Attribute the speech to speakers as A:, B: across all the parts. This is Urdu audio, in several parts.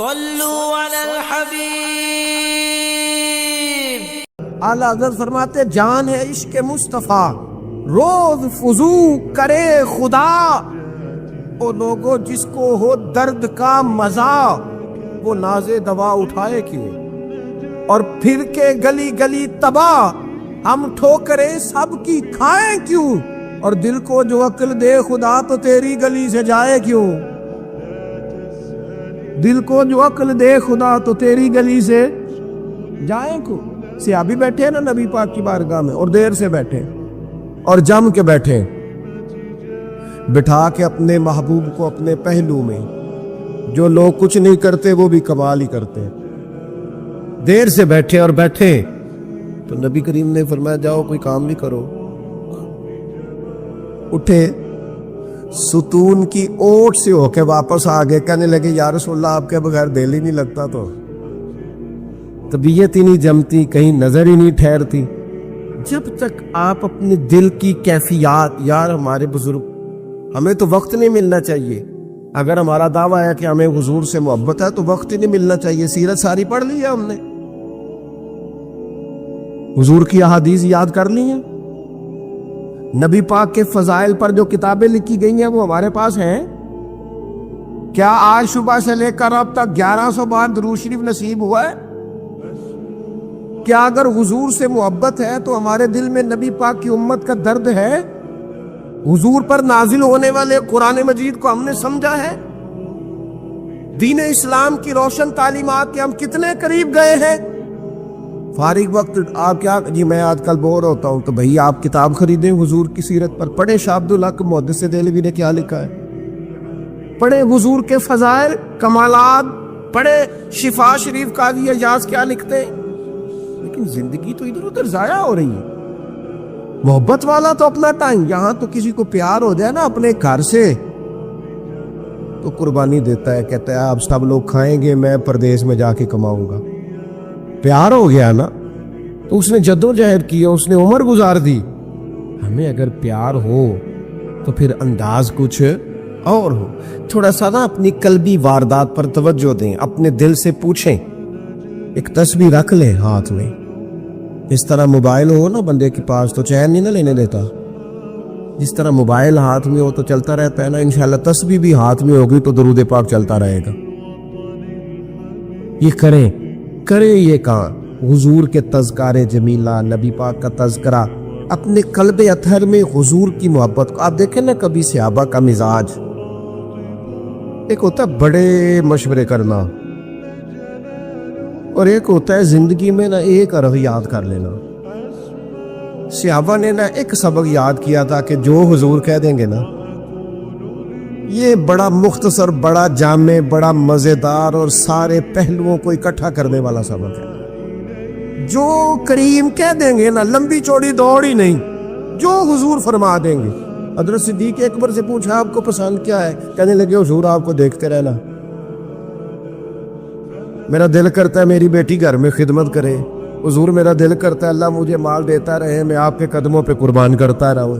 A: صلوا علی الحبیب۔
B: اعلیٰ حضرت فرماتے جان ہے عشق مصطفیٰ، روز فضو کرے خدا، او لوگوں جس کو ہو درد کا مزہ، وہ ناز دوا اٹھائے کیوں، اور پھر کے گلی گلی تباہ، ہم ٹھوکریں سب کی کھائیں کیوں، اور دل کو جو عقل دے خدا تو تیری گلی سے جائے کیوں، دل کو جو عقل دے خدا تو تیری گلی سے جائیں کیوں۔ صحابی بیٹھے ہیں نا نبی پاک کی بارگاہ میں، اور دیر سے بیٹھے اور جم کے بیٹھے، بٹھا کے اپنے محبوب کو اپنے پہلو میں، جو لوگ کچھ نہیں کرتے وہ بھی کمال ہی کرتے ہیں، دیر سے بیٹھے اور بیٹھے تو نبی کریم نے فرمایا جاؤ کوئی کام بھی کرو، اٹھے ستون کی اوٹ سے ہو کے واپس آگے، کہنے لگے یا رسول اللہ آپ کے بغیر دل ہی نہیں لگتا، تو طبیعت ہی نہیں جمتی، کہیں نظر ہی نہیں ٹھہرتی، جب تک آپ اپنے دل کی کیفیات، یار ہمارے بزرگ، ہمیں تو وقت نہیں ملنا چاہیے، اگر ہمارا دعویٰ ہے کہ ہمیں حضور سے محبت ہے تو وقت ہی نہیں ملنا چاہیے، سیرت ساری پڑھ لی ہے ہم نے، حضور کی احادیث یاد کر لی ہیں، نبی پاک کے فضائل پر جو کتابیں لکھی گئی ہیں وہ ہمارے پاس ہیں، کیا آج صبح سے لے کر اب تک 1100 بار درود شریف نصیب ہوا ہے؟ کیا اگر حضور سے محبت ہے تو ہمارے دل میں نبی پاک کی امت کا درد ہے؟ حضور پر نازل ہونے والے قرآن مجید کو ہم نے سمجھا ہے؟ دین اسلام کی روشن تعلیمات کے ہم کتنے قریب گئے ہیں؟ فارغ وقت آپ کیا جی میں آج کل بور ہوتا ہوں تو بھئی آپ کتاب خریدیں حضور کی سیرت پر، پڑھیں شاہ عبدالحق محدث دہلوی نے کیا لکھا ہے، پڑھیں حضور کے فضائل کمالات، پڑھیں شفا شریف قاضی اعجاز کیا لکھتے ہیں، لیکن زندگی تو ادھر ادھر ضائع ہو رہی ہے۔ محبت والا تو اپنا ٹائم، یہاں تو کسی کو پیار ہو جائے نا اپنے گھر سے تو قربانی دیتا ہے، کہتا ہے آپ سب لوگ کھائیں گے میں پردیس میں جا کے کماؤں گا، پیار ہو گیا نا تو اس نے جدوجہد کی، اس نے عمر گزار دی۔ ہمیں اگر پیار ہو تو پھر انداز کچھ اور ہو، تھوڑا سا نا اپنی قلبی واردات پر توجہ دیں، اپنے دل سے پوچھیں، ایک تسبیح رکھ لیں ہاتھ میں، اس طرح موبائل ہو نا بندے کے پاس تو چین نہیں نہ لینے دیتا، جس طرح موبائل ہاتھ میں ہو تو چلتا رہتا ہے نا، انشاءاللہ تسبیح بھی ہاتھ میں ہوگی تو درود پاک چلتا رہے گا۔ یہ کریں یہ کام، حضور کے تذکار جمیلہ، نبی پاک کا تذکرہ، اپنے قلب اطہر میں حضور کی محبت کو آپ دیکھیں نا، کبھی صحابہ کا مزاج ایک ہوتا ہے بڑے مشورے کرنا، اور ایک ہوتا ہے زندگی میں نا ایک عرف یاد کر لینا۔ صحابہ نے نا ایک سبق یاد کیا تھا کہ جو حضور کہہ دیں گے نا، یہ بڑا مختصر، بڑا جامع، بڑا مزیدار اور سارے پہلوؤں کو اکٹھا کرنے والا سبق ہے۔ جو کریم کہہ دیں گے نا، لمبی چوڑی دوڑ ہی نہیں، جو حضور فرما دیں گے۔ حضرت صدیق اکبر سے پوچھا آپ کو پسند کیا ہے، کہنے لگے حضور آپ کو دیکھتے رہنا، میرا دل کرتا ہے میری بیٹی گھر میں خدمت کرے، حضور میرا دل کرتا ہے اللہ مجھے مال دیتا رہے، میں آپ کے قدموں پہ قربان کرتا رہوں۔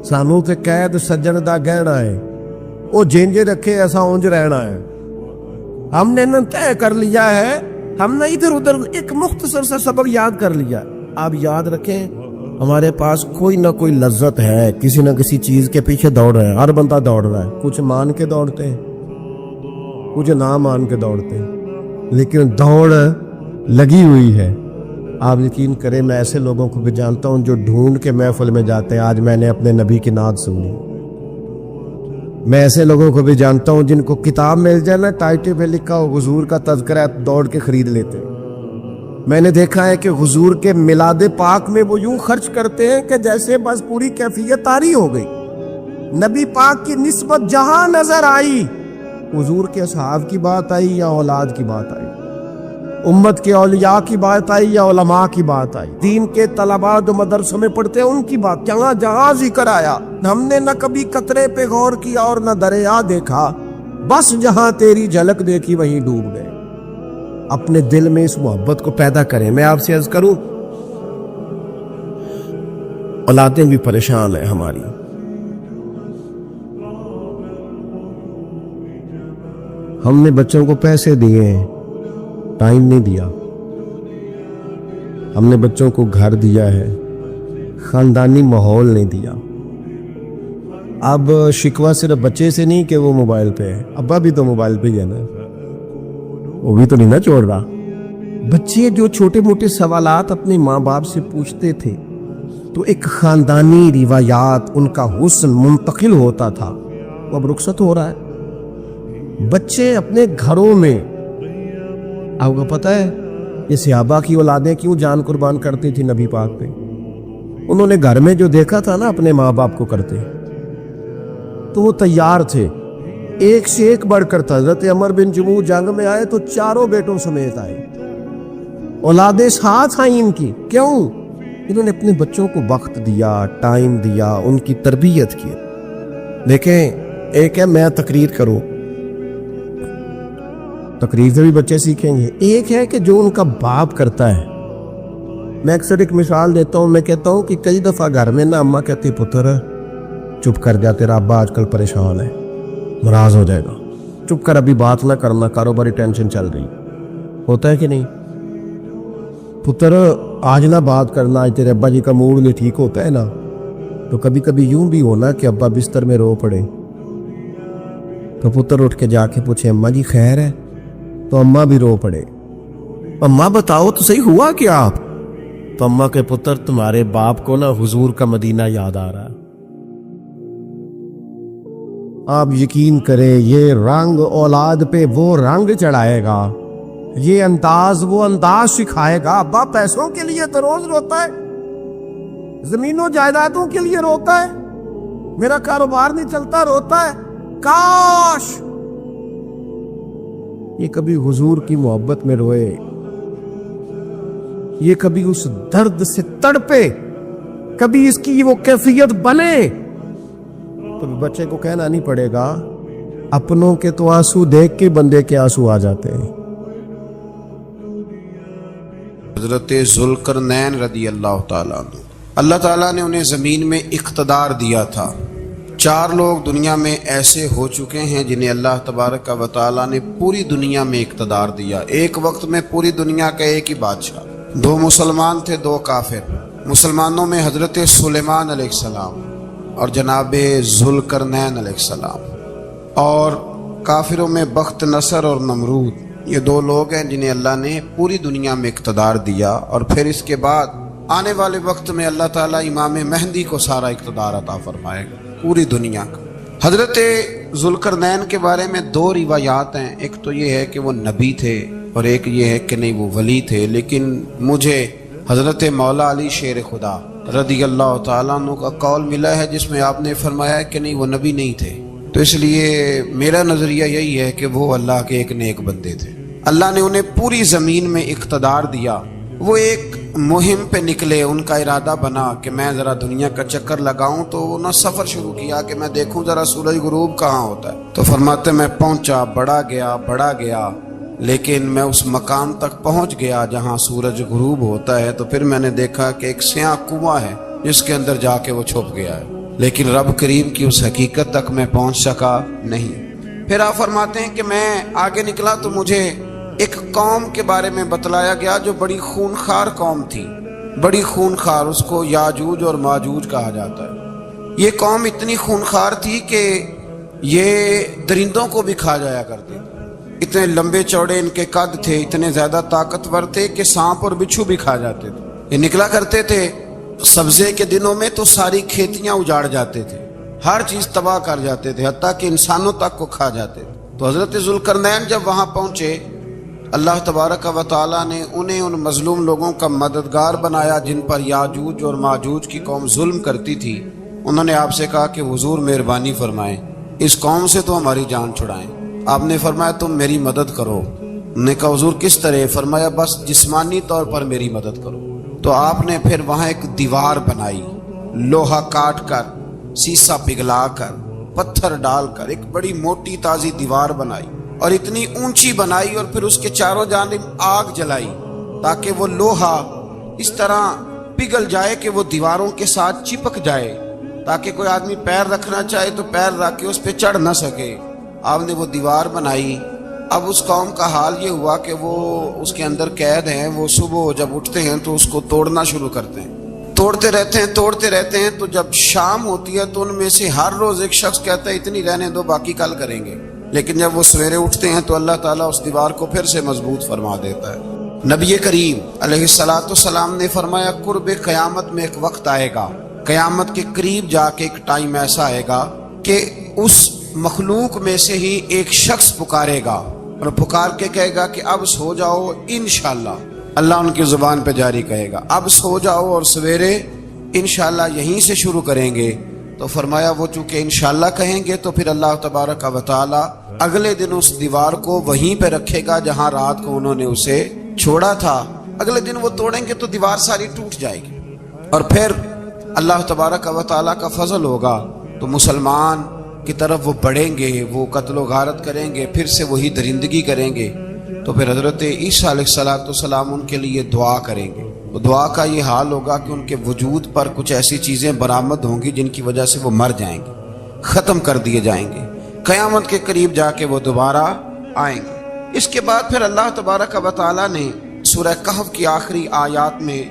B: سانوں تے قید سجن دا گہنا ہے، وہ جینجے رکھے ایسا اونج رہنا ہے۔ ہم نے نہ طے کر لیا ہے، ہم نے ادھر ادھر ایک مختصر سا سبق یاد کر لیا۔ آپ یاد رکھیں ہمارے پاس کوئی نہ کوئی لذت ہے، کسی نہ کسی چیز کے پیچھے دوڑ رہے ہیں، ہر بندہ دوڑ رہا ہے، کچھ مان کے دوڑتے ہیں، کچھ نہ مان کے دوڑتے ہیں، لیکن دوڑ لگی ہوئی ہے۔ آپ یقین کریں میں ایسے لوگوں کو بھی جانتا ہوں جو ڈھونڈ کے محفل میں جاتے ہیں، آج میں نے اپنے نبی کی نعت سنی۔ میں ایسے لوگوں کو بھی جانتا ہوں جن کو کتاب مل جائے نا، ٹائٹل پہ لکھا ہو حضور کا تذکرہ، دوڑ کے خرید لیتے ہیں۔ میں نے دیکھا ہے کہ حضور کے میلاد پاک میں وہ یوں خرچ کرتے ہیں کہ جیسے بس پوری کیفیت طاری ہو گئی، نبی پاک کی نسبت جہاں نظر آئی، حضور کے اصحاب کی بات آئی یا اولاد کی بات آئی، امت کے اولیاء کی بات آئی یا علماء کی بات آئی، دین کے طلباء جو مدرسوں میں پڑھتے ہیں ان کی بات، جہاں جہاں ذکر آیا، ہم نے نہ کبھی قطرے پہ غور کیا اور نہ دریا دیکھا، بس جہاں تیری جھلک دیکھی وہیں ڈوب گئے۔ اپنے دل میں اس محبت کو پیدا کریں۔ میں آپ سے عرض کروں، اولادیں بھی پریشان ہیں ہماری، ہم نے بچوں کو پیسے دیے ہیں، ٹائم نہیں دیا. ہم نے بچوں کو گھر دیا ہے، خاندانی ماحول نہیں دیا. اب شکوہ صرف بچے سے نہیں کہ وہ موبائل پہ ہے، ابا بھی تو موبائل پہ ہی ہے نا، وہ بھی تو نہیں نا چھوڑ رہا. بچے جو چھوٹے موٹے سوالات اپنے ماں باپ سے پوچھتے تھے تو ایک خاندانی روایات، ان کا حسن منتقل ہوتا تھا، وہ اب رخصت ہو رہا ہے. بچے اپنے گھروں میں، آپ کو پتہ ہے یہ صحابہ کی اولادیں کیوں جان قربان کرتی تھی نبی پاک پہ؟ انہوں نے گھر میں جو دیکھا تھا نا اپنے ماں باپ کو کرتے، تو وہ تیار تھے. ایک سے ایک بڑھ کر تھا. حضرت عمر بن جموح جنگ میں آئے تو چاروں بیٹوں سمیت آئے، اولادیں ساتھ آئیں ان کی. کیوں؟ انہوں نے اپنے بچوں کو وقت دیا، ٹائم دیا، ان کی تربیت کی. دیکھیں، ایک ہے میں تقریر کروں، تقریر سے بھی بچے سیکھیں گے. ایک ہے کہ جو ان کا باپ کرتا ہے. میں اکثر ایک مثال دیتا ہوں، میں کہتا ہوں کہ کئی دفعہ گھر میں نا اماں کہتی پتر چپ کر جا، تیرا ابا آج کل پریشان ہے، ناراض ہو جائے گا، چپ کر، ابھی بات نہ کرنا، کاروباری ٹینشن چل رہی. ہوتا ہے کہ نہیں؟ پتر آج نہ بات کرنا، آج تیرے ابا جی کا موڈ نہیں ٹھیک ہوتا ہے نا. تو کبھی کبھی یوں بھی ہونا کہ ابا بستر میں رو پڑے تو پتر اٹھ کے جا کے پوچھے اماں جی خیر ہے، تو اماں بھی رو پڑے، اماں بتاؤ تو صحیح ہوا کیا؟ آپ تو اماں کے پتر تمہارے باپ کو نا حضور کا مدینہ یاد آ رہا ہے. آپ یقین کریں یہ رنگ اولاد پہ وہ رنگ چڑھائے گا، یہ انداز وہ انداز سکھائے گا. ابا پیسوں کے لیے تو روز روتا ہے، زمینوں جائیدادوں کے لیے روتا ہے، میرا کاروبار نہیں چلتا روتا ہے. کاش یہ کبھی حضور کی محبت میں روئے، یہ کبھی اس درد سے تڑپے، کبھی اس کی وہ کیفیت بنے. تو بچے کو کہنا نہیں پڑے گا. اپنوں کے تو آنسو دیکھ کے بندے کے آنسو آ جاتے ہیں.
C: حضرت ذوالقرنین رضی اللہ تعالیٰ عنہ، اللہ تعالیٰ نے انہیں زمین میں اقتدار دیا تھا. 4 لوگ دنیا میں ایسے ہو چکے ہیں جنہیں اللہ تبارک و تعالیٰ نے پوری دنیا میں اقتدار دیا. ایک وقت میں پوری دنیا کا ایک ہی بادشاہ. 2 مسلمان تھے، 2 کافر. مسلمانوں میں حضرت سلیمان علیہ السلام اور جناب ذوالقرنین علیہ السلام، اور کافروں میں بخت نصر اور نمرود. یہ 2 لوگ ہیں جنہیں اللہ نے پوری دنیا میں اقتدار دیا، اور پھر اس کے بعد آنے والے وقت میں اللہ تعالیٰ امام مہدی کو سارا اقتدار عطا فرمائے گا پوری دنیا کا. حضرت ذوالقرنین کے بارے میں 2 روایات ہیں. ایک تو یہ ہے کہ وہ نبی تھے، اور ایک یہ ہے کہ نہیں وہ ولی تھے. لیکن مجھے حضرت مولا علی شیر خدا رضی اللہ تعالیٰ عنہ کا قول ملا ہے جس میں آپ نے فرمایا کہ نہیں وہ نبی نہیں تھے. تو اس لیے میرا نظریہ یہی ہے کہ وہ اللہ کے ایک نیک بندے تھے. اللہ نے انہیں پوری زمین میں اقتدار دیا. وہ ایک مہم پہ نکلے، ان کا ارادہ بنا کہ میں ذرا دنیا کا چکر لگاؤں. تو انہوں نے سفر شروع کیا کہ میں دیکھوں ذرا سورج غروب کہاں ہوتا ہے. تو فرماتے میں پہنچا، بڑا گیا، لیکن میں اس مقام تک پہنچ گیا جہاں سورج غروب ہوتا ہے. تو پھر میں نے دیکھا کہ ایک سیاہ کنواں ہے جس کے اندر جا کے وہ چھپ گیا ہے، لیکن رب کریم کی اس حقیقت تک میں پہنچ سکا نہیں. پھر آپ فرماتے ہیں کہ میں آگے نکلا تو مجھے ایک قوم کے بارے میں بتلایا گیا جو بڑی خونخوار قوم تھی، بڑی خونخوار. اس کو یاجوج اور ماجوج کہا جاتا ہے. یہ قوم اتنی خونخوار تھی کہ یہ درندوں کو بھی کھا جایا کرتے تھے. اتنے لمبے چوڑے ان کے قد تھے، اتنے زیادہ طاقتور تھے کہ سانپ اور بچھو بھی کھا جاتے تھے. یہ نکلا کرتے تھے سبزے کے دنوں میں تو ساری کھیتیاں اجاڑ جاتے تھے، ہر چیز تباہ کر جاتے تھے، حتیٰ کہ انسانوں تک کو کھا جاتے تھے. تو حضرت ذوالقرنین جب وہاں پہنچے، اللہ تبارک و تعالیٰ نے انہیں ان مظلوم لوگوں کا مددگار بنایا جن پر یاجوج اور ماجوج کی قوم ظلم کرتی تھی. انہوں نے آپ سے کہا کہ حضور مہربانی فرمائیں، اس قوم سے تو ہماری جان چھڑائیں. آپ نے فرمایا تم میری مدد کرو. انہوں نے کہا حضور کس طرح؟ فرمایا بس جسمانی طور پر میری مدد کرو. تو آپ نے پھر وہاں ایک دیوار بنائی، لوہا کاٹ کر، سیسا پگھلا کر، پتھر ڈال کر ایک بڑی موٹی تازی دیوار بنائی، اور اتنی اونچی بنائی، اور پھر اس کے چاروں جانب آگ جلائی تاکہ وہ لوہا اس طرح پگھل جائے کہ وہ دیواروں کے ساتھ چپک جائے، تاکہ کوئی آدمی پیر رکھنا چاہے تو پیر رکھ کے اس پہ چڑھ نہ سکے. آپ نے وہ دیوار بنائی، اب اس قوم کا حال یہ ہوا کہ وہ اس کے اندر قید ہیں، وہ صبح جب اٹھتے ہیں تو اس کو توڑنا شروع کرتے ہیں، توڑتے رہتے ہیں تو جب شام ہوتی ہے تو ان میں سے ہر روز ایک شخص کہتا ہے اتنی رہنے دو، باقی کل کریں گے، لیکن جب وہ سویرے اٹھتے ہیں تو اللہ تعالیٰ اس دیوار کو پھر سے مضبوط فرما دیتا ہے۔ نبی کریم علیہ السلام نے فرمایا قرب قیامت میں ایک وقت آئے گا، قیامت کے قریب جا کے ایک ٹائم ایسا آئے گا کہ اس مخلوق میں سے ہی ایک شخص پکارے گا اور پکار کے کہے گا کہ اب سو جاؤ انشاءاللہ، اللہ ان کی زبان پہ جاری کہے گا اب سو جاؤ اور سویرے انشاءاللہ یہیں سے شروع کریں گے۔ تو فرمایا وہ چونکہ انشاءاللہ کہیں گے تو پھر اللہ تبارک و تعالی اگلے دن اس دیوار کو وہیں پہ رکھے گا جہاں رات کو انہوں نے اسے چھوڑا تھا، اگلے دن وہ توڑیں گے تو دیوار ساری ٹوٹ جائے گی، اور پھر اللہ تبارک و تعالی کا فضل ہوگا تو مسلمان کی طرف وہ بڑھیں گے، وہ قتل و غارت کریں گے، پھر سے وہی درندگی کریں گے، تو پھر حضرت عیسیٰ علیہ السلام ان کے لیے دعا کریں گے۔ تو دعا کا یہ حال ہوگا کہ ان کے وجود پر کچھ ایسی چیزیں برآمد ہوں گی جن کی وجہ سے وہ مر جائیں گے، ختم کر دیے جائیں گے، قیامت کے قریب جا کے وہ دوبارہ آئیں گے۔ اس کے بعد پھر اللہ تبارک و تعالی نے سورہ کہف کی آخری آیات میں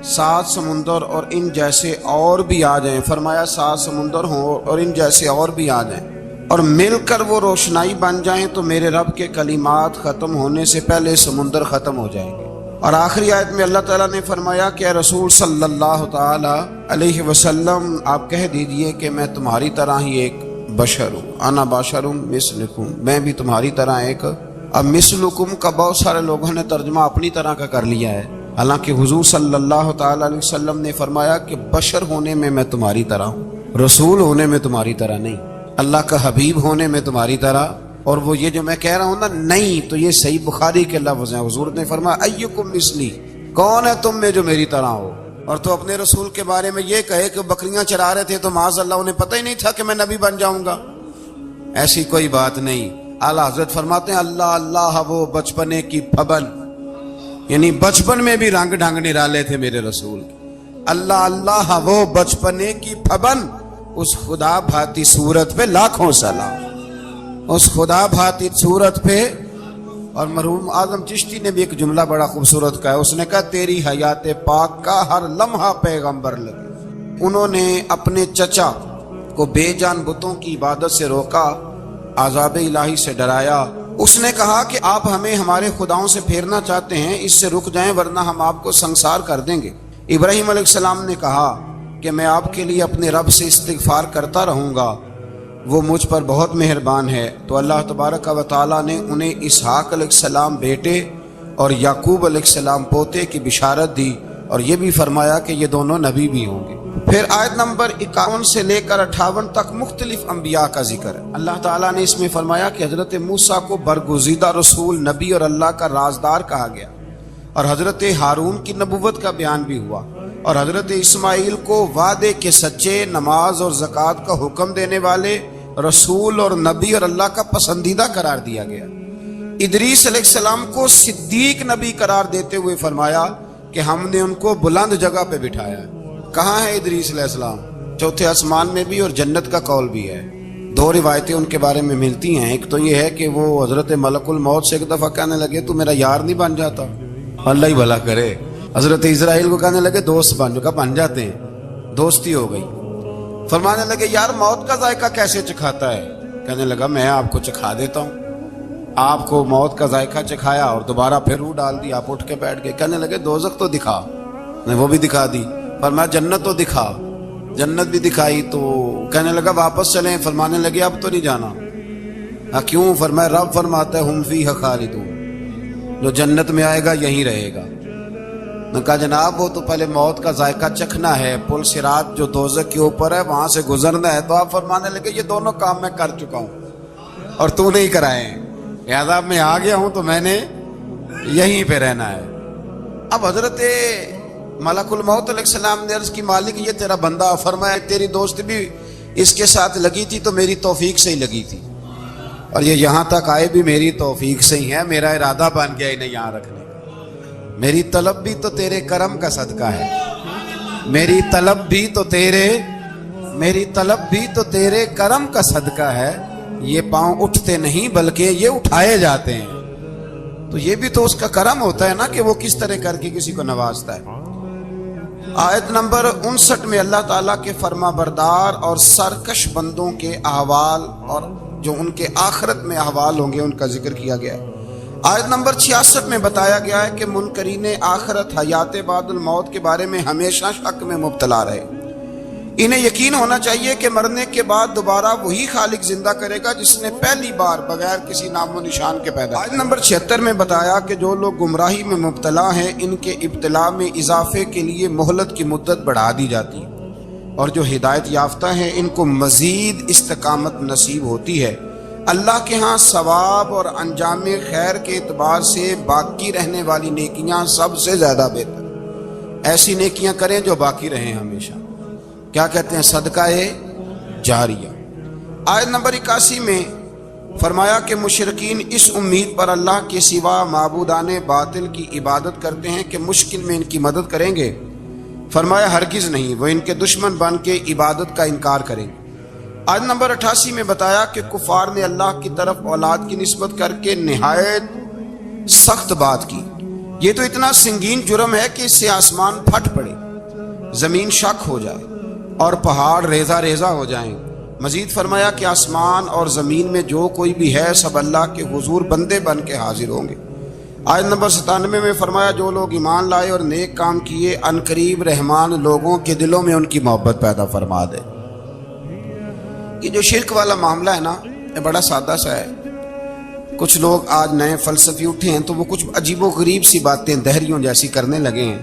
C: 7 سمندر اور ان جیسے اور بھی آ جائیں، فرمایا 7 سمندر ہوں اور ان جیسے اور بھی آ جائیں اور مل کر وہ روشنائی بن جائیں تو میرے رب کے کلمات ختم ہونے سے پہلے سمندر ختم ہو جائیں گے۔ اور آخری آیت میں اللہ تعالیٰ نے فرمایا کہ اے رسول صلی اللہ تعالی علیہ وسلم آپ کہہ دیجئے کہ میں تمہاری طرح ہی ایک بشر ہوں، انا بشر مثلکم، میں بھی تمہاری طرح ایک۔ اب مثلکم کا بہت سارے لوگوں نے ترجمہ اپنی طرح کا کر لیا ہے، حالانکہ حضور صلی اللہ تعالی علیہ وسلم نے فرمایا کہ بشر ہونے میں تمہاری طرح ہوں، رسول ہونے میں تمہاری طرح نہیں، اللہ کا حبیب ہونے میں تمہاری طرح۔ اور وہ یہ جو میں کہہ رہا ہوں نا نہیں، تو یہ صحیح بخاری کے لفظ ہیں، حضور نے فرمایا ایکم مثلی، کون ہے تم میں جو میری طرح ہو؟ اور تو اپنے رسول کے بارے میں یہ کہے کہ بکریاں چرا رہے تھے تو معاذ اللہ انہیں پتہ ہی نہیں تھا کہ میں نبی بن جاؤں گا، ایسی کوئی بات نہیں۔ اعلیٰ حضرت فرماتے ہیں اللہ اللہ وہ بچپنے کی پھبن، یعنی بچپن میں بھی رنگ ڈھنگ نرالے تھے میرے رسول، اللہ اللہ وہ بچپنے کی پھبن، اس خدا بھاتی صورت پہ لاکھوں سلام، اس خدا بھاتی صورت پہ۔ اور مرحوم اعظم چشتی نے بھی ایک جملہ بڑا خوبصورت کہا، اس نے کہا تیری حیات پاک کا ہر لمحہ پیغمبر لگے۔ انہوں نے اپنے چچا کو بے جان بتوں کی عبادت سے روکا، عذاب الہی سے ڈرایا۔ اس نے کہا کہ آپ ہمیں ہمارے خداؤں سے پھیرنا چاہتے ہیں، اس سے رک جائیں ورنہ ہم آپ کو سنسار کر دیں گے۔ ابراہیم علیہ السلام نے کہا کہ میں آپ کے لیے اپنے رب سے استغفار کرتا رہوں گا، وہ مجھ پر بہت مہربان ہے۔ تو اللہ تبارک و تعالیٰ نے انہیں اسحاق علیہ السلام بیٹے اور یعقوب علیہ السلام پوتے کی بشارت دی، اور یہ بھی فرمایا کہ یہ دونوں نبی بھی ہوں گے۔ پھر آیت نمبر 51 سے لے کر 58 تک مختلف انبیاء کا ذکر ہے۔ اللہ تعالیٰ نے اس میں فرمایا کہ حضرت موسیٰ کو برگزیدہ رسول، نبی اور اللہ کا رازدار کہا گیا، اور حضرت ہارون کی نبوت کا بیان بھی ہوا، اور حضرت اسماعیل کو وعدے کے سچے، نماز اور زکوٰۃ کا حکم دینے والے رسول اور نبی اور اللہ کا پسندیدہ قرار دیا گیا۔ ادریس علیہ السلام کو صدیق نبی قرار دیتے ہوئے فرمایا کہ ہم نے ان کو بلند جگہ پہ بٹھایا ہے۔ کہاں ہے ادریس علیہ السلام؟ چوتھے آسمان میں بھی، اور جنت کا قول بھی ہے۔ 2 روایتیں ان کے بارے میں ملتی ہیں، ایک تو یہ ہے کہ وہ حضرت ملک الموت سے ایک دفعہ کہنے لگے تو میرا یار نہیں بن جاتا، اللہ ہی بھلا کرے۔ حضرت اسرائیل کو کہنے لگے دوست بن جاتے ہیں، دوستی ہو گئی۔ فرمانے لگے یار موت کا ذائقہ کیسے چکھاتا ہے؟ کہنے لگا میں آپ کو چکھا دیتا ہوں۔ آپ کو موت کا ذائقہ چکھایا اور دوبارہ پھر روح ڈال دی، آپ اٹھ کے بیٹھ گئے۔ کہنے لگے دوزخ تو دکھا، نے وہ بھی دکھا دی۔ فرمایا جنت تو دکھا، جنت بھی دکھائی۔ تو کہنے لگا واپس چلیں، فرمانے لگے اب تو نہیں جانا۔ کیوں؟ فرمایا رب فرماتا ہے ہم فیہا خالدون، جو جنت میں آئے گا یہیں رہے گا۔ نے کہا جناب وہ تو پہلے موت کا ذائقہ چکھنا ہے، پل صراط جو دوزخ کے اوپر ہے وہاں سے گزرنا ہے۔ تو آپ فرمانے لگے یہ دونوں کام میں کر چکا ہوں اور تو نہیں کرائے ہیں، لہذا میں آ گیا ہوں تو میں نے یہیں پہ رہنا ہے۔ اب حضرت ملک الموت علیہ السلام نے عرض کی مالک یہ تیرا بندہ، فرمایا تیری دوست بھی اس کے ساتھ لگی تھی تو میری توفیق سے ہی لگی تھی، اور یہ یہاں تک آئے بھی میری توفیق سے ہی ہے، میرا ارادہ بن گیا انہیں یہاں رکھنے کا۔ میری طلب بھی تو تیرے کرم کا صدقہ ہے، میری طلب بھی تو تیرے کرم کا صدقہ ہے۔ یہ پاؤں اٹھتے نہیں بلکہ یہ اٹھائے جاتے ہیں۔ تو یہ بھی تو اس کا کرم ہوتا ہے نا کہ وہ کس طرح کر کے کسی کو نوازتا ہے۔ آیت نمبر 59 میں اللہ تعالیٰ کے فرما بردار اور سرکش بندوں کے احوال اور جو ان کے آخرت میں احوال ہوں گے ان کا ذکر کیا گیا ہے۔ آیت نمبر 66 میں بتایا گیا ہے کہ منکرین آخرت حیات بعد الموت کے بارے میں ہمیشہ شک میں مبتلا رہے، انہیں یقین ہونا چاہیے کہ مرنے کے بعد دوبارہ وہی خالق زندہ کرے گا جس نے پہلی بار بغیر کسی نام و نشان کے پیدا کیا۔ آیت نمبر 76 میں بتایا کہ جو لوگ گمراہی میں مبتلا ہیں ان کے ابتلا میں اضافے کے لیے مہلت کی مدت بڑھا دی جاتی ہے، اور جو ہدایت یافتہ ہیں ان کو مزید استقامت نصیب ہوتی ہے۔ اللہ کے ہاں ثواب اور انجام خیر کے اعتبار سے باقی رہنے والی نیکیاں سب سے زیادہ بہتر، ایسی نیکیاں کریں جو باقی رہیں ہمیشہ، کیا کہتے ہیں، صدقہ جاریہ۔ آیت نمبر 81 میں فرمایا کہ مشرکین اس امید پر اللہ کے سوا معبودان باطل کی عبادت کرتے ہیں کہ مشکل میں ان کی مدد کریں گے، فرمایا ہرگز نہیں، وہ ان کے دشمن بن کے عبادت کا انکار کریں گے۔ آیت نمبر 88 میں بتایا کہ کفار نے اللہ کی طرف اولاد کی نسبت کر کے نہایت سخت بات کی، یہ تو اتنا سنگین جرم ہے کہ اس سے آسمان پھٹ پڑے، زمین شک ہو جائے اور پہاڑ ریزہ ریزہ ہو جائیں۔ مزید فرمایا کہ آسمان اور زمین میں جو کوئی بھی ہے سب اللہ کے حضور بندے بن کے حاضر ہوں گے۔ آیت نمبر 97 میں فرمایا جو لوگ ایمان لائے اور نیک کام کیے عنقریب رحمان لوگوں کے دلوں میں ان کی محبت پیدا فرما دے۔ یہ جو شرک والا معاملہ ہے نا، یہ بڑا سادہ سا ہے۔ کچھ لوگ آج نئے فلسفی اٹھے ہیں تو وہ کچھ عجیب و غریب سی باتیں دہریوں جیسی کرنے لگے ہیں،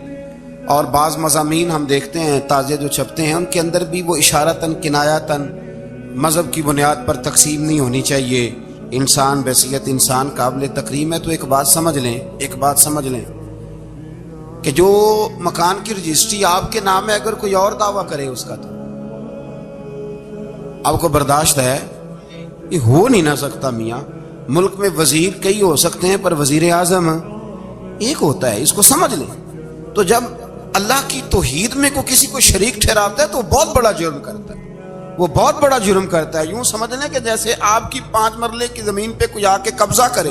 C: اور بعض مضامین ہم دیکھتے ہیں تازے جو چھپتے ہیں ان کے اندر بھی وہ اشارتاً کنایاتاً مذہب کی بنیاد پر تقسیم نہیں ہونی چاہیے، انسان بحیثیت انسان قابل تکریم ہے۔ تو ایک بات سمجھ لیں کہ جو مکان کی رجسٹری آپ کے نام ہے اگر کوئی اور دعویٰ کرے اس کا تو آپ کو برداشت ہے؟ یہ ہو نہیں نہ سکتا میاں۔ ملک میں وزیر کئی ہو سکتے ہیں پر وزیر اعظم ایک ہوتا ہے، اس کو سمجھ لیں۔ تو جب اللہ کی توحید میں کوئی کسی کو شریک ٹھہراتا ہے تو وہ بہت بڑا جرم کرتا ہے، وہ بہت بڑا جرم کرتا ہے۔ یوں سمجھ لیں کہ جیسے آپ کی 5 مرلے کی زمین پہ کوئی آ کے قبضہ کرے،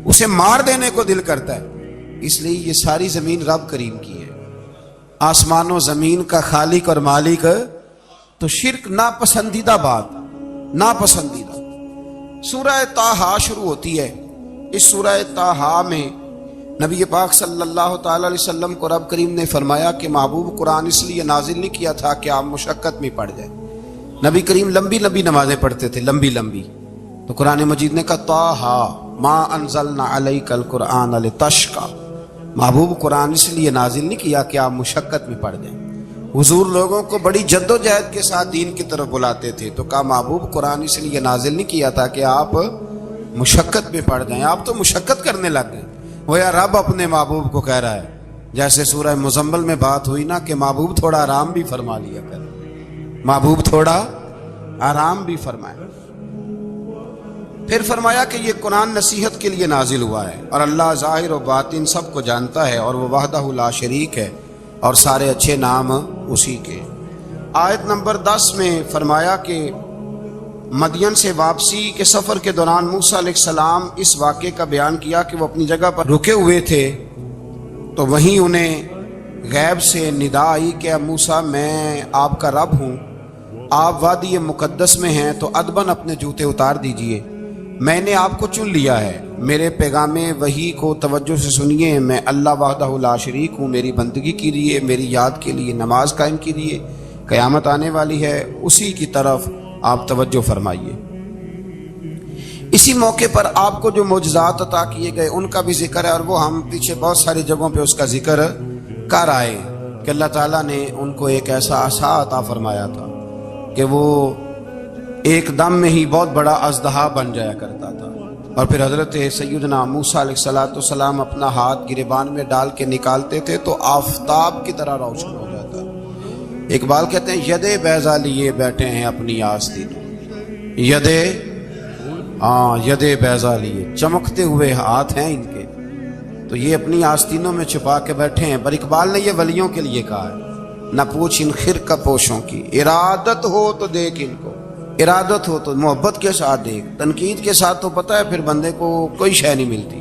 C: اسے مار دینے کو دل کرتا ہے۔ اس لیے یہ ساری زمین رب کریم کی ہے، آسمان و زمین کا خالق اور مالک۔ تو شرک ناپسندیدہ بات، ناپسندیدہ۔ سورہ طٰہٰ شروع ہوتی ہے۔ اس سورہ طٰہٰ میں نبی پاک صلی اللہ تعالی علیہ وسلم کو رب کریم نے فرمایا کہ محبوب قرآن اس لیے نازل نہیں کیا تھا کہ آپ مشقت میں پڑ جائیں۔ نبی کریم لمبی لمبی نمازیں پڑھتے تھے، لمبی لمبی، تو قرآن مجید نے کہا طٰہٰ ما انزلنا علیک القرآن لتشقیٰ، محبوب قرآن اس لیے نازل نہیں کیا کہ آپ مشقت میں پڑ جائیں۔ حضور لوگوں کو بڑی جد و جہد کے ساتھ دین کی طرف بلاتے تھے، تو کہا محبوب قرآن اس لیے نازل نہیں کیا تھا کہ آپ مشقت میں پڑ جائیں، آپ تو مشقت کرنے لگ گئے۔ وہ یا رب اپنے محبوب کو کہہ رہا ہے، جیسے سورہ مزمل میں بات ہوئی نا کہ محبوب تھوڑا آرام بھی فرما لیا کر، محبوب تھوڑا آرام بھی فرمائے۔ پھر فرمایا کہ یہ قرآن نصیحت کے لیے نازل ہوا ہے، اور اللہ ظاہر و باطن سب کو جانتا ہے، اور وہ وحدہ لا شریک ہے، اور سارے اچھے نام اسی کے۔ آیت نمبر 10 میں فرمایا کہ مدین سے واپسی کے سفر کے دوران موسیٰ علیہ السلام اس واقعے کا بیان کیا کہ وہ اپنی جگہ پر رکے ہوئے تھے، تو وہیں انہیں غیب سے ندا آئی کہ اے موسیٰ میں آپ کا رب ہوں، آپ وادی مقدس میں ہیں تو ادباً اپنے جوتے اتار دیجئے، میں نے آپ کو چن لیا ہے، میرے پیغام وحی کو توجہ سے سنیے، میں اللہ وحدہ لا شریک ہوں، میری بندگی کے لیے، میری یاد کے لیے نماز قائم کیجیے، قیامت آنے والی ہے، اسی کی طرف آپ توجہ فرمائیے۔ اسی موقع پر آپ کو جو معجزات عطا کیے گئے ان کا بھی ذکر ہے، اور وہ ہم پیچھے بہت ساری جگہوں پہ اس کا ذکر کر آئے کہ اللہ تعالیٰ نے ان کو ایک ایسا عصا عطا فرمایا تھا کہ وہ ایک دم میں ہی بہت اژدہا اژدہا بن جایا کرتا تھا، اور پھر حضرت سیدنا موسیٰ علیہ السلام اپنا ہاتھ گریبان میں ڈال کے نکالتے تھے تو آفتاب کی طرح روشن ہو جاتا۔ اقبال کہتے ہیں ید بیضا لیے بیٹھے ہیں اپنی آستینوں، ید بیضا لیے، چمکتے ہوئے ہاتھ ہیں ان کے، تو یہ اپنی آستینوں میں چھپا کے بیٹھے ہیں۔ پر اقبال نے یہ ولیوں کے لیے کہا ہے، نہ پوچھ ان خرقہ پوشوں کی، ارادت ہو تو دیکھ ان کو، ارادت ہو تو محبت کے ساتھ دیکھ، تنقید کے ساتھ تو پتہ ہے پھر بندے کو کوئی شے نہیں ملتی،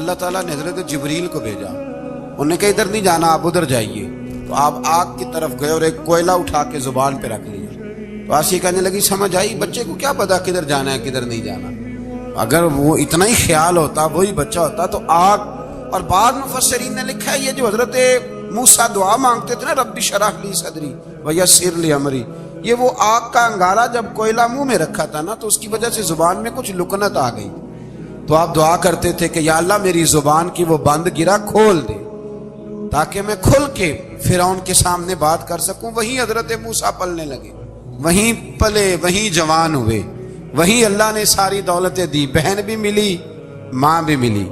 C: اللہ تعالیٰ نے حضرت جبریل کو بھیجا، انہوں نے کہا ادھر نہیں جانا، آپ ادھر جائیے. تو آپ آگ کی طرف گئے اور ایک کوئلہ اٹھا کے زبان پہ رکھ لیا. تو آسیہ کہنے لگی سمجھ آئی، بچے کو کیا پتا کدھر جانا ہے کدھر نہیں جانا. اگر وہ اتنا ہی خیال ہوتا، وہی بچہ ہوتا تو آگ. اور بعد مفسرین نے لکھا ہے یہ جو حضرت موسیٰ دعا مانگتے تھے نا، رب اشرح لی صدری ویسر لی امری، یہ وہ آگ کا انگارہ جب کوئلہ منہ میں رکھا تھا نا تو اس کی وجہ سے زبان میں کچھ لکنت آ گئی. تو آپ دعا کرتے تھے کہ یا اللہ میری زبان کی وہ بند گرا کھول دے تاکہ میں کھل کے فرعون کے سامنے بات کر سکوں. وہیں حضرت موسیٰ پلنے لگے، وہیں پلے، وہیں جوان ہوئے، وہیں اللہ نے ساری دولتیں دی، بہن بھی ملی، ماں بھی ملی،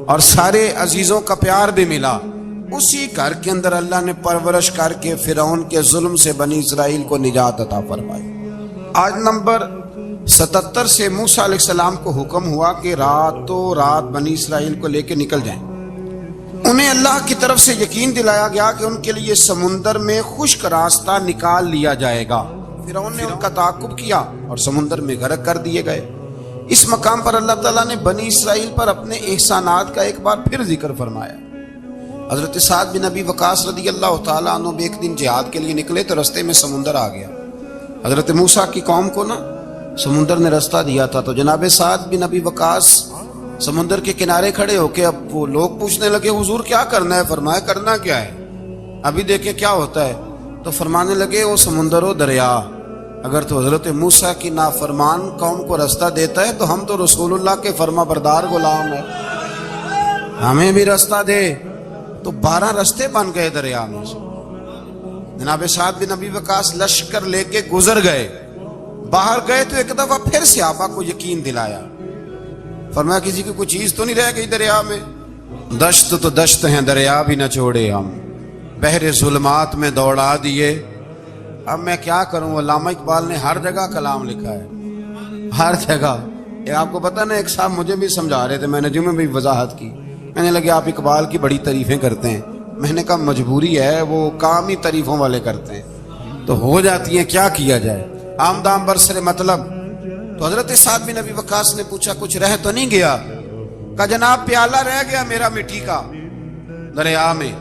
C: اور سارے عزیزوں کا پیار بھی ملا. اسی گھر کے اندر اللہ نے پرورش کر کے فرعون کے ظلم سے بنی اسرائیل کو نجات عطا فرمائی. آج نمبر 77 سے موسیٰ علیہ السلام کو حکم ہوا کہ راتوں رات بنی اسرائیل کو لے کے نکل جائیں. انہیں اللہ کی طرف سے یقین دلایا گیا کہ ان کے لیے سمندر میں خشک راستہ نکال لیا جائے گا. فرعون نے ان کا تعاقب کیا اور سمندر میں غرق کر دیے گئے. اس مقام پر اللہ تعالیٰ نے بنی اسرائیل پر اپنے احسانات کا ایک بار پھر ذکر فرمایا. حضرت سعد بن ابی وقاص رضی اللہ تعالیٰ عنہ بھی ایک دن جہاد کے لیے نکلے تو رستے میں سمندر آ گیا. حضرت موسیٰ کی قوم کو نا سمندر نے رستہ دیا تھا. تو جناب سعد بن ابی وقاص سمندر کے کنارے کھڑے ہو کے اب وہ لوگ پوچھنے لگے حضور کیا کرنا ہے؟ فرمایا کرنا کیا ہے، ابھی دیکھیں کیا ہوتا ہے. تو فرمانے لگے وہ سمندر و دریا اگر تو حضرت موسیٰ کی نافرمان قوم کو رستہ دیتا ہے تو ہم تو رسول اللہ کے فرما بردار غلام ہیں، ہمیں بھی رستہ دے. تو 12 رستے بن گئے دریا میں سے. جناب سعد بن ابی وقاص لشکر لے کے گزر گئے، باہر گئے تو ایک دفعہ پھر صحابہ کو یقین دلایا. فرمایا کسی کی کوئی چیز تو نہیں رہ گئی دریا میں؟ دشت تو دشت ہیں دریا بھی نہ چھوڑے ہم، بحر ظلمات میں دوڑا دیے. اب میں کیا کروں، علامہ اقبال نے ہر جگہ کلام لکھا ہے، ہر جگہ. یہ آپ کو پتہ نا، ایک صاحب مجھے بھی سمجھا رہے تھے، میں نے جمعے میں بھی وضاحت کی. کہنے لگے آپ اقبال کی بڑی تعریفیں کرتے ہیں. میں نے کہا مجبوری ہے، وہ کام ہی تعریفوں والے کرتے ہیں تو ہو جاتی ہیں، کیا کیا جائے، آمدام برسر مطلب. تو حضرت سعد بن ابی وقاص نے پوچھا کچھ رہ تو نہیں گیا؟ کہا جناب پیالہ رہ گیا میرا مٹی کا دریا میں.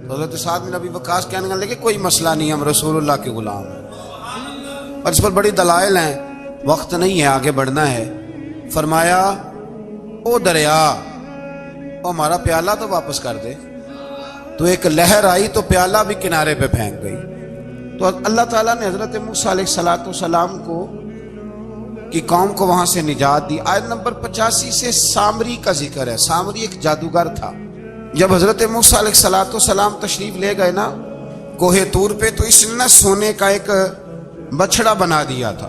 C: تو حضرت سعد بن ابی وقاص کہنے لگے کوئی مسئلہ نہیں، ہم رسول اللہ کے غلام ہیں. اور اس پر بڑی دلائل ہیں، وقت نہیں ہے آگے بڑھنا ہے. فرمایا او دریا او ہمارا پیالہ تو واپس کر دے. تو ایک لہر آئی تو پیالہ بھی کنارے پہ پھینک گئی. تو اللہ تعالیٰ نے حضرت موسیٰ علیہ السلام کو کی قوم کو وہاں سے نجات دی. آیت نمبر 85 سے سامری کا ذکر ہے. سامری ایک جادوگر تھا. جب حضرت موسیٰ علیہ السلام تشریف لے گئے نا کوہ طور پہ تو اس نے سونے کا ایک بچڑا بنا دیا تھا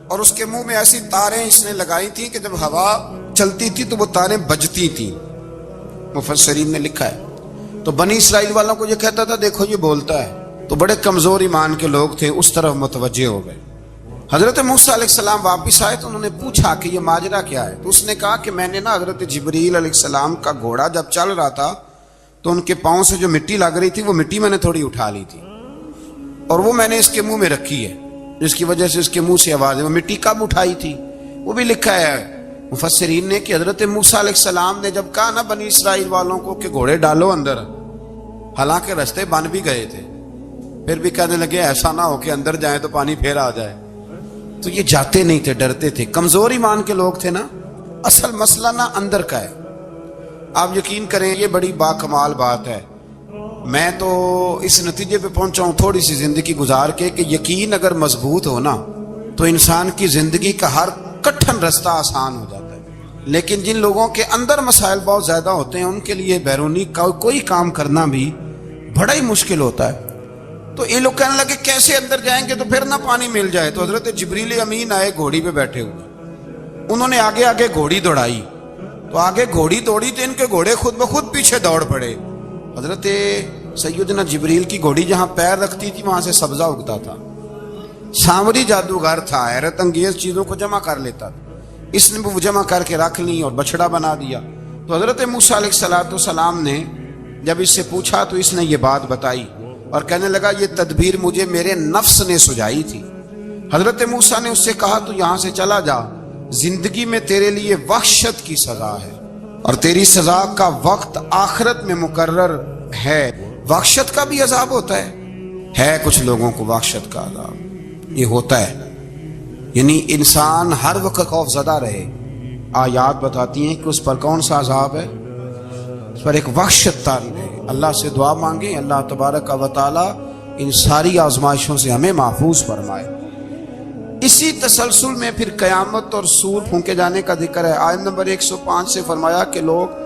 C: اور اس کے منہ میں ایسی تاریں اس نے لگائی تھی کہ جب ہوا چلتی تھی تو وہ تاریں بجتی تھیں. مفسرین نے لکھا ہے. تو بنی اسرائیل والوں کو یہ کہتا تھا دیکھو یہ بولتا ہے. تو بڑے کمزور ایمان کے لوگ تھے، اس طرف متوجہ ہو گئے. حضرت موسیٰ علیہ السلام واپس آئے تو انہوں نے پوچھا کہ یہ ماجرا کیا ہے. تو اس نے کہا کہ میں نے نا حضرت جبریل علیہ السلام کا گھوڑا جب چل رہا تھا تو ان کے پاؤں سے جو مٹی لگ رہی تھی وہ مٹی میں نے تھوڑی اٹھا لی تھی اور وہ میں نے اس کے منہ میں رکھی ہے، جس کی وجہ سے اس کے منہ سے آواز ہے. وہ مٹی کب اٹھائی تھی وہ بھی لکھا ہے مفسرین نے کہ حضرت موسیٰ علیہ السلام نے جب کہا نا بنی اسرائیل والوں کو کہ گھوڑے ڈالو اندر، حالانکہ رستے بن بھی گئے تھے، پھر بھی کہنے لگے ایسا نہ ہو کہ اندر جائیں تو پانی پھر آ جائے. تو یہ جاتے نہیں تھے، ڈرتے تھے، کمزور ایمان کے لوگ تھے نا. اصل مسئلہ نا اندر کا ہے. آپ یقین کریں یہ بڑی باکمال بات ہے. میں تو اس نتیجے پہ پہنچا ہوں تھوڑی سی زندگی گزار کے کہ یقین اگر مضبوط ہو نا تو انسان کی زندگی کا ہر کٹھن رستہ آسان ہو جاتا ہے. لیکن جن لوگوں کے اندر مسائل بہت زیادہ ہوتے ہیں ان کے لیے بیرونی کوئی کام کرنا بھی بڑا ہی مشکل ہوتا ہے. تو یہ لوگ کہنے لگے کیسے اندر جائیں گے تو پھر نہ پانی مل جائے. تو حضرت جبریل امین آئے گھوڑی پہ بیٹھے ہوئے، انہوں نے آگے آگے گھوڑی دوڑائی. تو آگے گھوڑی دوڑی تو ان کے گھوڑے خود بخود پیچھے دوڑ پڑے. حضرت سیدنا جبریل کی گھوڑی جہاں پیر رکھتی تھی وہاں سے سبزہ اگتا تھا. سامری جادوگر تھا، حیرت انگیز چیزوں کو جمع کر لیتا تھا. اس نے وہ جمع کر کے رکھ لی اور بچڑا بنا دیا. تو حضرت موسیٰ علیہ السلام نے جب اس سے پوچھا تو اس نے یہ بات بتائی اور کہنے لگا یہ تدبیر مجھے میرے نفس نے سجائی تھی. حضرت موسیٰ نے اس سے کہا تو یہاں سے چلا جا، زندگی میں تیرے لیے وحشت کی سزا ہے. اور تیری سزا کا وقت آخرت میں مقرر ہے۔ وحشت کا بھی عذاب ہوتا ہے کچھ لوگوں کو وحشت کا عذاب یہ ہوتا ہے، یعنی انسان ہر وقت خوف زدہ رہے۔ آیات بتاتی ہیں کہ اس پر کون سا عذاب ہے، اس پر ایک وحشت طاری ہے۔ اللہ سے دعا مانگیں اللہ تبارک و تعالی ان ساری آزمائشوں سے ہمیں محفوظ فرمائے۔ اسی تسلسل میں پھر قیامت اور سور پھونکے جانے کا ذکر ہے۔ آیت نمبر 105 سے فرمایا کہ لوگ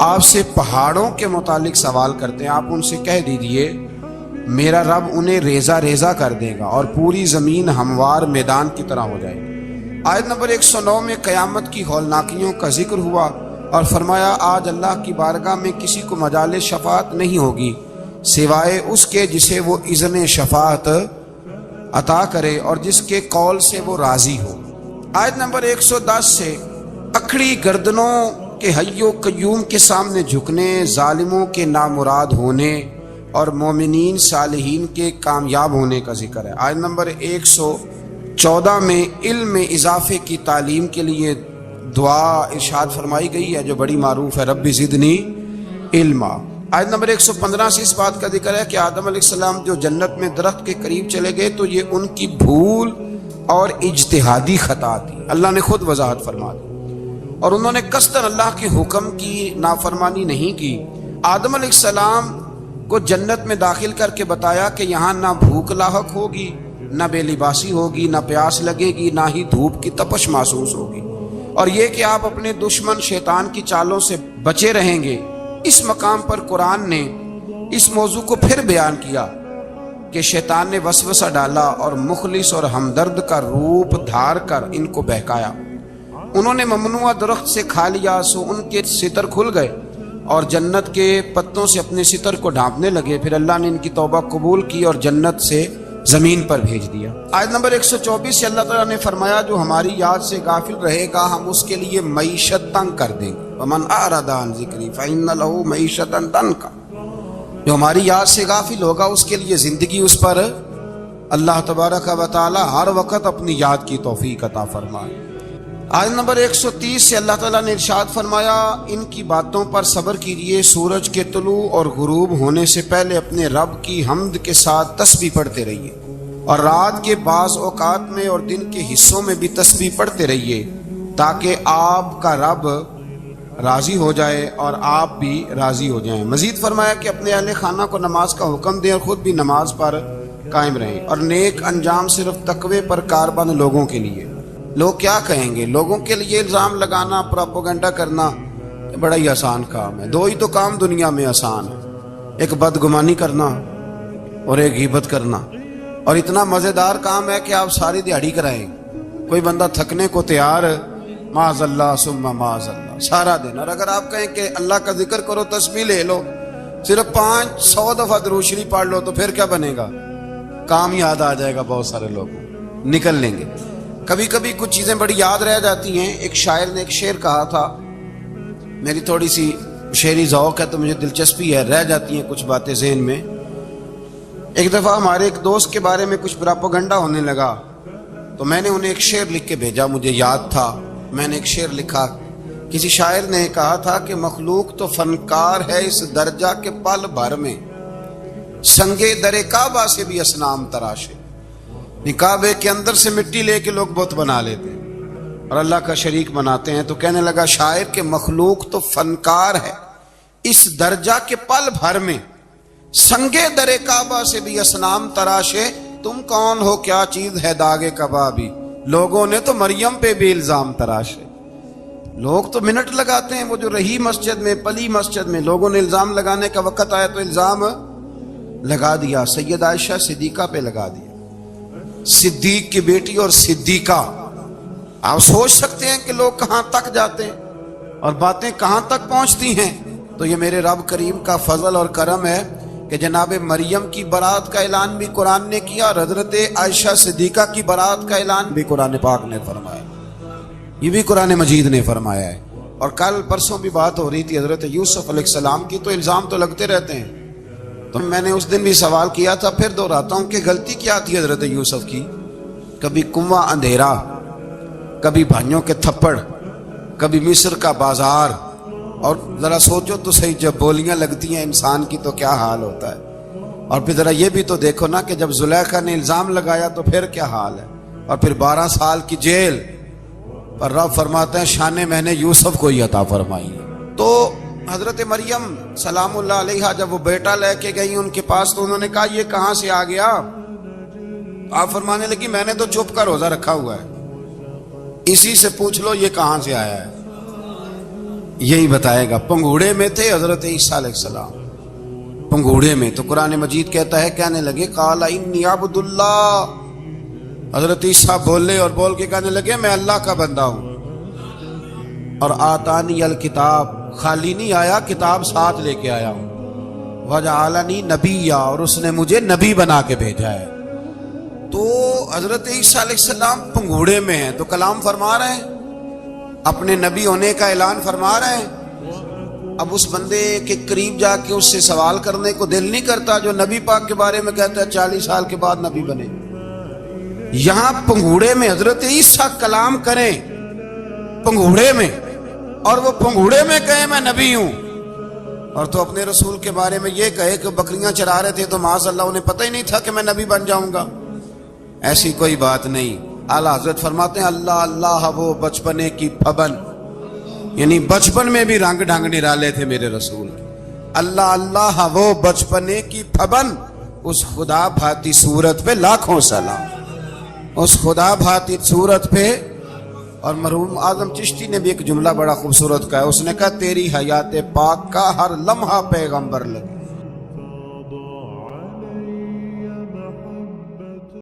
C: آپ سے پہاڑوں کے متعلق سوال کرتے ہیں، آپ ان سے کہہ دیجئے میرا رب انہیں ریزہ ریزہ کر دے گا اور پوری زمین ہموار میدان کی طرح ہو جائے گی۔ آیت نمبر 109 میں قیامت کی ہولناکیوں کا ذکر ہوا اور فرمایا آج اللہ کی بارگاہ میں کسی کو مجال شفاعت نہیں ہوگی سوائے اس کے جسے وہ اذن شفاعت عطا کرے اور جس کے قول سے وہ راضی ہو۔ آیت نمبر 110 سے اکھڑی گردنوں کے حی و قیوم کے سامنے جھکنے، ظالموں کے نامراد ہونے اور مومنین صالحین کے کامیاب ہونے کا ذکر ہے۔ آیت نمبر 114 میں علم میں اضافے کی تعلیم کے لیے دعا ارشاد فرمائی گئی ہے جو بڑی معروف ہے، رب زدنی علما۔ آیت نمبر 115 سے اس بات کا ذکر ہے کہ آدم علیہ السلام جو جنت میں درخت کے قریب چلے گئے تو یہ ان کی بھول اور اجتہادی خطا تھی، اللہ نے خود وضاحت فرما دی، اور انہوں نے قصداً اللہ کے حکم کی نافرمانی نہیں کی۔ آدم علیہ السلام کو جنت میں داخل کر کے بتایا کہ یہاں نہ بھوک لاحق ہوگی، نہ بے لباسی ہوگی، نہ پیاس لگے گی، نہ ہی دھوپ کی تپش محسوس ہوگی، اور یہ کہ آپ اپنے دشمن شیطان کی چالوں سے بچے رہیں گے۔ اس مقام پر قرآن نے اس موضوع کو پھر بیان کیا کہ شیطان نے وسوسہ ڈالا اور مخلص اور ہمدرد کا روپ دھار کر ان کو بہکایا۔ انہوں نے ممنوع درخت سے کھا لیا سو ان کے ستر کھل گئے اور جنت کے پتوں سے اپنے ستر کو ڈھانپنے لگے، پھر اللہ نے ان کی توبہ قبول کی اور جنت سے زمین پر بھیج دیا۔ آیت نمبر 124 سے اللہ تعالیٰ نے فرمایا جو ہماری یاد سے غافل رہے گا ہم اس کے لیے معیشت تنگ کر دیں گے، ومن اعرض عن ذکری فإن له معیشۃ ضنکا، جو ہماری یاد سے غافل ہوگا اس کے لیے زندگی اس پر اللہ تبارک و تعالی ہر وقت اپنی یاد کی توفیق عطا فرمائے۔ آیت نمبر 130 سے اللہ تعالیٰ نے ارشاد فرمایا ان کی باتوں پر صبر کیجئے، سورج کے طلوع اور غروب ہونے سے پہلے اپنے رب کی حمد کے ساتھ تسبیح پڑھتے رہیے، اور رات کے بعض اوقات میں اور دن کے حصوں میں بھی تسبیح پڑھتے رہیے تاکہ آپ کا رب راضی ہو جائے اور آپ بھی راضی ہو جائیں۔ مزید فرمایا کہ اپنے اہل خانہ کو نماز کا حکم دیں اور خود بھی نماز پر قائم رہیں، اور نیک انجام صرف تقوی پر کاربند لوگوں کے لیے۔ لوگ کیا کہیں گے؟ لوگوں کے لیے الزام لگانا، پروپیگنڈا کرنا بڑا ہی آسان کام ہے۔ دو ہی تو کام دنیا میں آسان ہے، ایک بدگمانی کرنا اور ایک غیبت کرنا، اور اتنا مزیدار کام ہے کہ آپ ساری دیہڑی کرائیں، کوئی بندہ تھکنے کو تیار معاذ اللہ ثم معاذ اللہ سارا دن۔ اور اگر آپ کہیں کہ اللہ کا ذکر کرو، تسبیح لے لو، صرف 500 دفعہ درود شریف پڑھ لو، تو پھر کیا بنے گا؟ کام یاد آ جائے گا، بہت سارے لوگ نکل لیں گے۔ کبھی کبھی کچھ چیزیں بڑی یاد رہ جاتی ہیں۔ ایک شاعر نے ایک شعر کہا تھا، میری تھوڑی سی شعری ذوق ہے تو مجھے دلچسپی ہے، رہ جاتی ہیں کچھ باتیں ذہن میں۔ ایک دفعہ ہمارے ایک دوست کے بارے میں کچھ پروپیگنڈا ہونے لگا تو میں نے انہیں ایک شعر لکھ کے بھیجا، مجھے یاد تھا، میں نے ایک شعر لکھا۔ کسی شاعر نے کہا تھا کہ مخلوق تو فنکار ہے اس درجہ کے پل بھر میں، سنگے در کعبہ سے بھی اصنام تراشے۔ کعبے کے اندر سے مٹی لے کے لوگ بت بنا لیتے ہیں اور اللہ کا شریک بناتے ہیں۔ تو کہنے لگا شاعر کہ مخلوق تو فنکار ہے اس درجہ کے پل بھر میں، سنگے در کعبہ سے بھی اصنام تراشے، تم کون ہو کیا چیز ہے داغ کبابی، لوگوں نے تو مریم پہ بھی الزام تراشے۔ لوگ تو منٹ لگاتے ہیں، وہ جو رہی مسجد میں، پلی مسجد میں، لوگوں نے الزام لگانے کا وقت آیا تو الزام لگا دیا، سید عائشہ صدیقہ پہ لگا دیا، صدیق کی بیٹی اور صدیقہ۔ آپ سوچ سکتے ہیں کہ لوگ کہاں تک جاتے ہیں اور باتیں کہاں تک پہنچتی ہیں۔ تو یہ میرے رب کریم کا فضل اور کرم ہے کہ جناب مریم کی برات کا اعلان بھی قرآن نے کیا اور حضرت عائشہ صدیقہ کی برات کا اعلان بھی قرآن پاک نے فرمایا، یہ بھی قرآن مجید نے فرمایا ہے۔ اور کل پرسوں بھی بات ہو رہی تھی حضرت یوسف علیہ السلام کی، تو الزام تو لگتے رہتے ہیں۔ تو میں نے اس دن بھی سوال کیا تھا، پھر دہراتا ہوں کہ غلطی کیا تھی حضرت یوسف کی؟ کبھی کنواں اندھیرا، کبھی بھائیوں کے تھپڑ، کبھی مصر کا بازار، اور ذرا سوچو تو صحیح، جب بولیاں لگتی ہیں انسان کی تو کیا حال ہوتا ہے۔ اور پھر ذرا یہ بھی تو دیکھو نا کہ جب زلیخا نے الزام لگایا تو پھر کیا حال ہے، اور پھر 12 سال کی جیل پر رب فرماتے ہیں شان میں نے یوسف کو ہی عطا فرمائی۔ تو حضرت مریم سلام اللہ علیہا جب وہ بیٹا لے کے گئی ان کے پاس تو انہوں نے کہا یہ کہاں سے آ گیا؟ آپ فرمانے لگی میں نے تو چھپ کر روزہ رکھا ہوا ہے، اسی سے پوچھ لو یہ کہاں سے آیا ہے، یہی بتائے گا۔ پنگوڑے میں تھے حضرت عیسیٰ علیہ السلام، پنگوڑے میں، تو قرآن مجید کہتا ہے کہنے لگے قال انی عبد اللہ، حضرت عیسیٰ بولے اور بول کے کہنے لگے میں اللہ کا بندہ ہوں، اور آتانی الکتاب، خالی نہیں آیا، کتاب ساتھ لے کے آیا ہوں، وجعلنی نبیا، اور اس نے مجھے نبی بنا کے بھیجا ہے۔ تو حضرت عیسیٰ علیہ السلام پنگوڑے میں ہیں تو کلام فرما رہے ہیں، اپنے نبی ہونے کا اعلان فرما رہے ہیں۔ اب اس بندے کے قریب جا کے اس سے سوال کرنے کو دل نہیں کرتا جو نبی پاک کے بارے میں کہتا ہے 40 سال کے بعد نبی بنے۔ یہاں پنگوڑے میں حضرت عیسیٰ کلام کریں، پنگوڑے میں، اور وہ پنگوڑے میں کہے میں نبی ہوں، اور تو اپنے رسول کے بارے میں یہ کہے کہ بکریاں چرا رہے تھے تو معاذ اللہ انہیں پتہ ہی نہیں تھا کہ میں نبی بن جاؤں گا۔ ایسی کوئی بات نہیں۔ اعلیٰ حضرت فرماتے ہیں اللہ اللہ وہ بچپنے کی پھبن، یعنی بچپن میں بھی رنگ ڈھنگ نرالے تھے میرے رسول کے۔ اللہ اللہ وہ بچپنے کی پھبن، اس خدا بھاتی صورت پہ لاکھوں سلام، اس خدا بھاتی صورت پہ۔ اور مرحوم اعظم چشتی نے بھی ایک جملہ بڑا خوبصورت کہا ہے، اس نے کہا تیری حیات پاک کا ہر لمحہ پیغمبر لگے،